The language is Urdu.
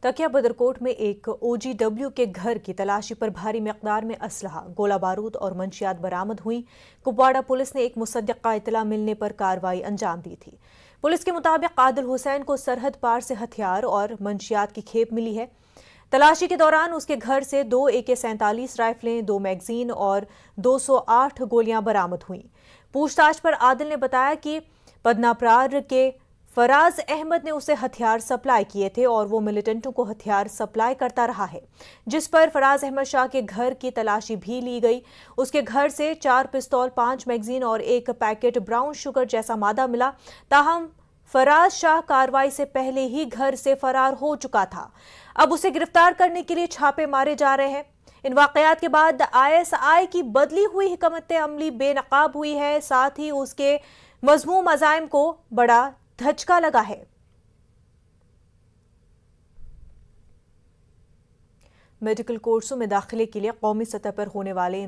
تکیہ بدرکوٹ میں ایک OGW کے گھر کی تلاشی پر بھاری مقدار میں اسلحہ، گولہ بارود اور منشیات برآمد ہوئیں۔ کپواڑہ پولیس نے ایک مصدقہ اطلاع ملنے پر کارروائی انجام دی تھی۔ پولیس کے مطابق عادل حسین کو سرحد پار سے ہتھیار اور منشیات کی کھیپ ملی ہے۔ تلاشی کے دوران اس کے گھر سے 2 AK-47 رائفلیں، 2 میگزین اور 208 گولیاں برآمد ہوئیں۔ پوچھ تاچھ پر عادل نے بتایا کہ پدناپرار کے فراز احمد نے اسے ہتھیار سپلائی کیے تھے اور وہ ملیٹنٹوں کو ہتھیار سپلائی کرتا رہا ہے، جس پر فراز احمد شاہ کے گھر کی تلاشی بھی لی گئی۔ اس کے گھر سے 4 پستول، 5 میگزین اور 1 پیکٹ براؤن شوگر جیسا مادہ ملا۔ تاہم فراز شاہ کارروائی سے پہلے ہی گھر سے فرار ہو چکا تھا۔ اب اسے گرفتار کرنے کے لیے چھاپے مارے جا رہے ہیں۔ ان واقعات کے بعد ISI کی بدلی ہوئی حکمت عملی بے نقاب ہوئی ہے، ساتھ ہی اس کے مذموم عزائم کو بڑا دھچکا لگا ہے۔ میڈیکل کورسوں میں داخلے کے لیے قومی سطح پر ہونے والے